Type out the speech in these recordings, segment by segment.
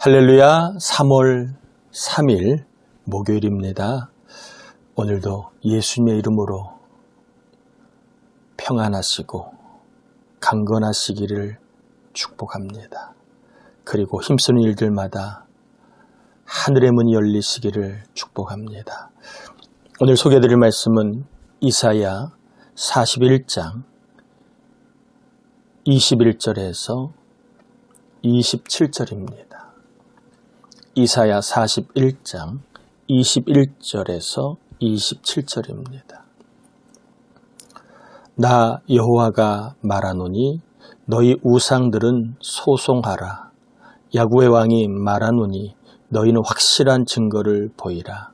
할렐루야. 3월 3일 목요일입니다. 오늘도 예수님의 이름으로 평안하시고 강건하시기를 축복합니다. 그리고 힘쓰는 일들마다 하늘의 문이 열리시기를 축복합니다. 오늘 소개해드릴 말씀은 이사야 41장 21절에서 27절입니다. 이사야 41장 21절에서 27절입니다. 나 여호와가 말하노니 너희 우상들은 소송하라. 야구의 왕이 말하노니 너희는 확실한 증거를 보이라.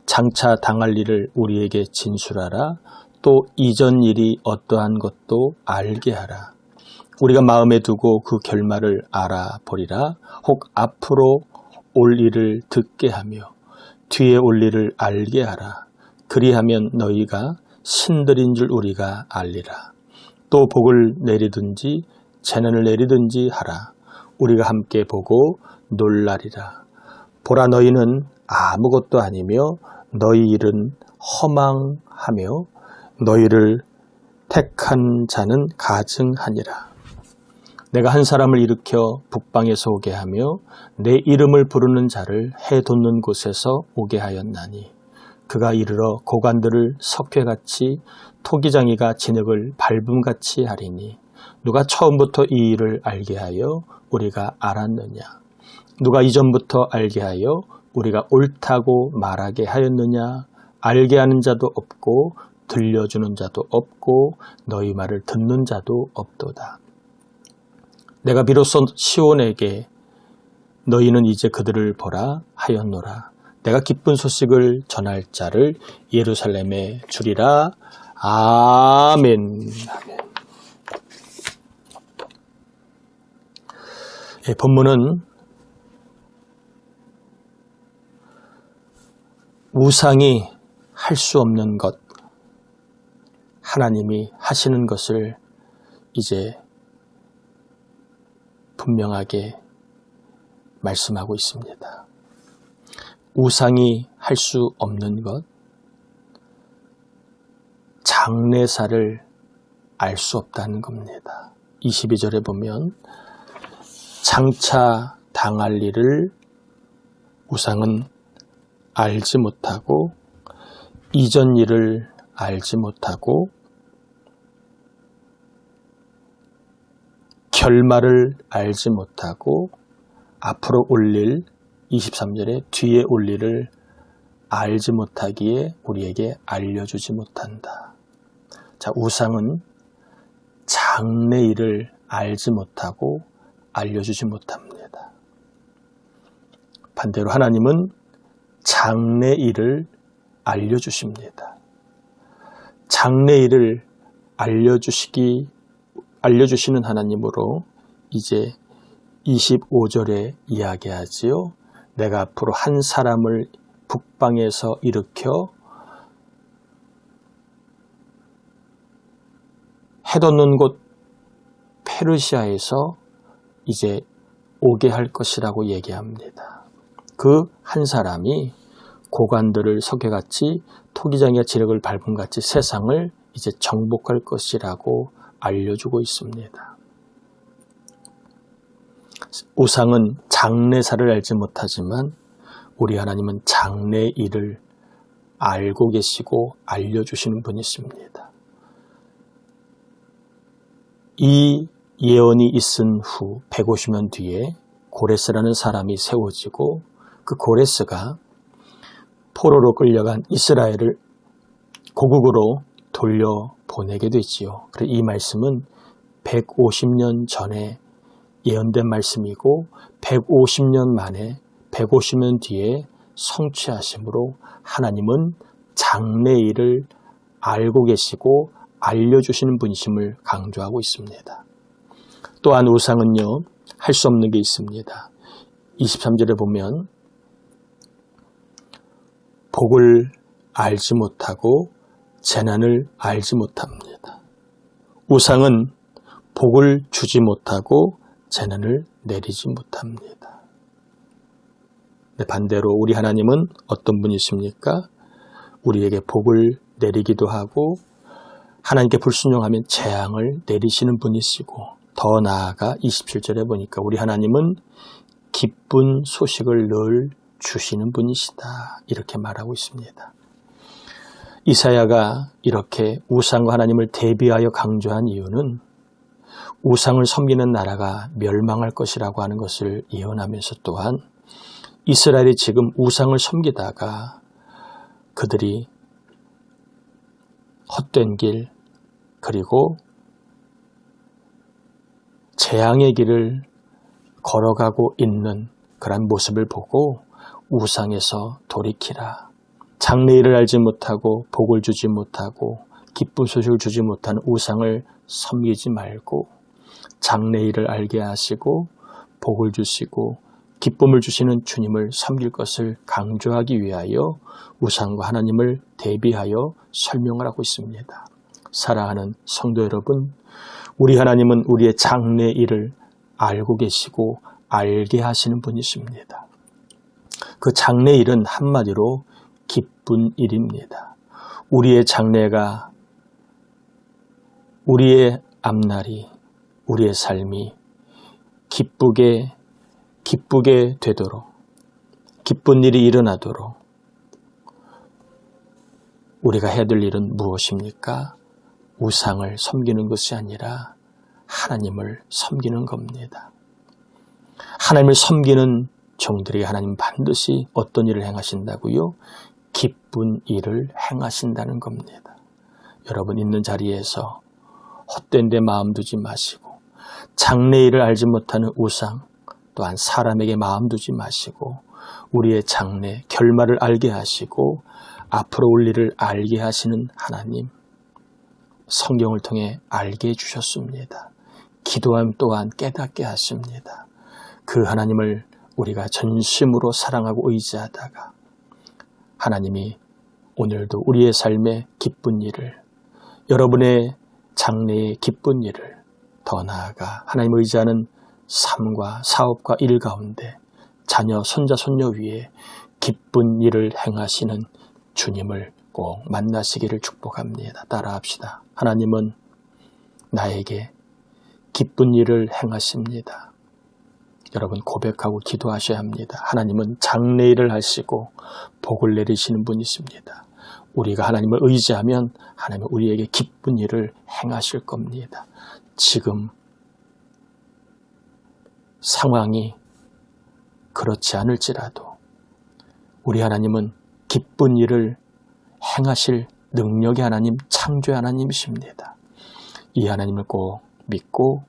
장차 당할 일을 우리에게 진술하라. 또 이전 일이 어떠한 것도 알게 하라. 우리가 마음에 두고 그 결말을 알아보리라. 혹 앞으로 올 일을 듣게 하며 뒤에 올 일을 알게 하라. 그리하면 너희가 신들인 줄 우리가 알리라. 또 복을 내리든지 재난을 내리든지 하라. 우리가 함께 보고 놀라리라. 보라, 너희는 아무것도 아니며 너희 일은 허망하며 너희를 택한 자는 가증하니라. 내가 한 사람을 일으켜 북방에서 오게 하며 내 이름을 부르는 자를 해돋는 곳에서 오게 하였나니 그가 이르러 고관들을 석회같이 토기장이가 진흙을 밟음같이 하리니 누가 처음부터 이 일을 알게 하여 우리가 알았느냐? 누가 이전부터 알게 하여 우리가 옳다고 말하게 하였느냐? 알게 하는 자도 없고 들려주는 자도 없고 너희 말을 듣는 자도 없도다. 내가 비로소 시온에게 너희는 이제 그들을 보라 하였노라. 내가 기쁜 소식을 전할 자를 예루살렘에 주리라. 아멘. 본문은 우상이 할 수 없는 것, 하나님이 하시는 것을 이제 분명하게 말씀하고 있습니다. 우상이 할 수 없는 것, 장래사를 알 수 없다는 겁니다. 22절에 보면 장차 당할 일을 우상은 알지 못하고 이전 일을 알지 못하고 결말을 알지 못하고 앞으로 올 일, 23절에 뒤에 올 일을 알지 못하기에 우리에게 알려주지 못한다. 자, 우상은 장래 일을 알지 못하고 알려주지 못합니다. 반대로 하나님은 장래 일을 알려주십니다. 장래 일을 알려주시는 하나님으로 이제 25절에 이야기하지요. 내가 앞으로 한 사람을 북방에서 일으켜 해돋는 곳 페르시아에서 이제 오게 할 것이라고 얘기합니다. 그 한 사람이 고관들을 석회같이 토기장의 진흙을 밟음같이 세상을 이제 정복할 것이라고 알려주고 있습니다. 우상은 장래사를 알지 못하지만 우리 하나님은 장래 일을 알고 계시고 알려주시는 분이십니다. 이 예언이 있은 후 150년 뒤에 고레스라는 사람이 세워지고 그 고레스가 포로로 끌려간 이스라엘을 고국으로 돌려보내게 되지요. 그래서 이 말씀은 150년 전에 예언된 말씀이고 150년 만에 150년 뒤에 성취하심으로 하나님은 장래 일을 알고 계시고 알려주시는 분이심을 강조하고 있습니다. 또한 우상은요, 할 수 없는 게 있습니다. 23절에 보면 복을 알지 못하고 재난을 알지 못합니다. 우상은 복을 주지 못하고 재난을 내리지 못합니다. 반대로 우리 하나님은 어떤 분이십니까? 우리에게 복을 내리기도 하고 하나님께 불순종하면 재앙을 내리시는 분이시고 더 나아가 27절에 보니까 우리 하나님은 기쁜 소식을 늘 주시는 분이시다. 이렇게 말하고 있습니다. 이사야가 이렇게 우상과 하나님을 대비하여 강조한 이유는 우상을 섬기는 나라가 멸망할 것이라고 하는 것을 예언하면서 또한 이스라엘이 지금 우상을 섬기다가 그들이 헛된 길 그리고 재앙의 길을 걸어가고 있는 그런 모습을 보고 우상에서 돌이키라. 장래일을 알지 못하고 복을 주지 못하고 기쁜 소식을 주지 못하는 우상을 섬기지 말고 장래일을 알게 하시고 복을 주시고 기쁨을 주시는 주님을 섬길 것을 강조하기 위하여 우상과 하나님을 대비하여 설명을 하고 있습니다. 사랑하는 성도 여러분, 우리 하나님은 우리의 장래일을 알고 계시고 알게 하시는 분이십니다. 그 장래일은 한마디로 기쁜 일입니다. 우리의 장래가, 우리의 앞날이, 우리의 삶이 기쁘게 되도록, 기쁜 일이 일어나도록 우리가 해야 될 일은 무엇입니까? 우상을 섬기는 것이 아니라 하나님을 섬기는 겁니다. 하나님을 섬기는 종들에게 하나님 반드시 어떤 일을 행하신다고요? 기쁜 일을 행하신다는 겁니다. 여러분 있는 자리에서 헛된 데 마음 두지 마시고 장래일을 알지 못하는 우상 또한 사람에게 마음 두지 마시고 우리의 장래 결말을 알게 하시고 앞으로 올 일을 알게 하시는 하나님, 성경을 통해 알게 해주셨습니다. 기도함 또한 깨닫게 하십니다. 그 하나님을 우리가 전심으로 사랑하고 의지하다가 하나님이 오늘도 우리의 삶의 기쁜 일을, 여러분의 장래의 기쁜 일을, 더 나아가 하나님을 의지하는 삶과 사업과 일 가운데 자녀, 손자, 손녀 위에 기쁜 일을 행하시는 주님을 꼭 만나시기를 축복합니다. 따라합시다. 하나님은 나에게 기쁜 일을 행하십니다. 여러분 고백하고 기도하셔야 합니다. 하나님은 장래일을 하시고 복을 내리시는 분이십니다. 우리가 하나님을 의지하면 하나님은 우리에게 기쁜 일을 행하실 겁니다. 지금 상황이 그렇지 않을지라도 우리 하나님은 기쁜 일을 행하실 능력의 하나님, 창조의 하나님이십니다. 이 하나님을 꼭 믿고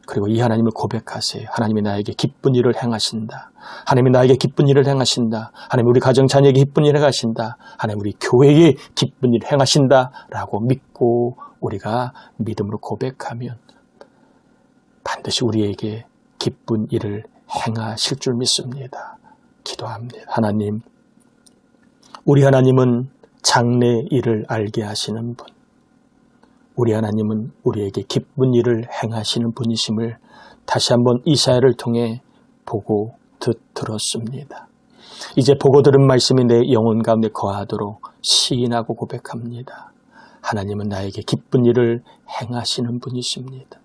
그리고 이 하나님을 고백하세요. 하나님이 나에게 기쁜 일을 행하신다. 하나님이 나에게 기쁜 일을 행하신다. 하나님 우리 가정 자녀에게 기쁜 일을 행하신다. 하나님 우리 교회에 기쁜 일을 행하신다 라고 믿고 우리가 믿음으로 고백하면 반드시 우리에게 기쁜 일을 행하실 줄 믿습니다. 기도합니다. 하나님, 우리 하나님은 장래 일을 알게 하시는 분, 우리 하나님은 우리에게 기쁜 일을 행하시는 분이심을 다시 한번 이사야를 통해 보고 들었습니다. 이제 보고 들은 말씀이 내 영혼 가운데 거하도록 시인하고 고백합니다. 하나님은 나에게 기쁜 일을 행하시는 분이십니다.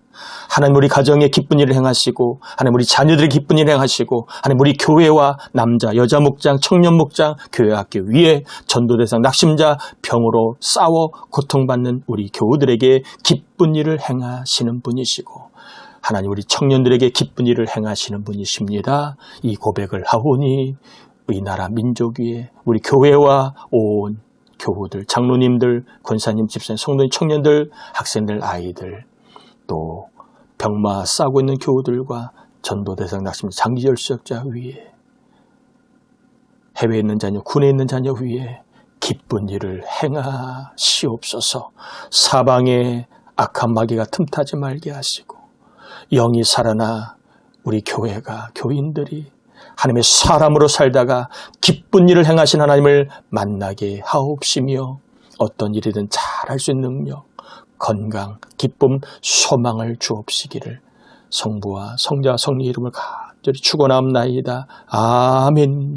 하나님 우리 가정에 기쁜 일을 행하시고 하나님 우리 자녀들의 기쁜 일을 행하시고 하나님 우리 교회와 남자, 여자 목장, 청년 목장, 교회 학교 위에 전도대상, 낙심자, 병으로 싸워 고통받는 우리 교우들에게 기쁜 일을 행하시는 분이시고 하나님 우리 청년들에게 기쁜 일을 행하시는 분이십니다. 이 고백을 하오니 이 나라 민족 위에 우리 교회와 온 교우들, 장로님들, 권사님, 집사님, 성도님, 청년들, 학생들, 아이들 또 병마 싸고 있는 교우들과 전도대상 낙심 장기절 수역자 위에 해외에 있는 자녀, 군에 있는 자녀 위에 기쁜 일을 행하시옵소서. 사방에 악한 마귀가 틈타지 말게 하시고 영이 살아나 우리 교회가, 교인들이 하나님의 사람으로 살다가 기쁜 일을 행하신 하나님을 만나게 하옵시며 어떤 일이든 잘할 수 있는 능력, 건강, 기쁨, 소망을 주옵시기를 성부와 성자와 성령의 이름을 간절히 축원하옵나이다. 아멘.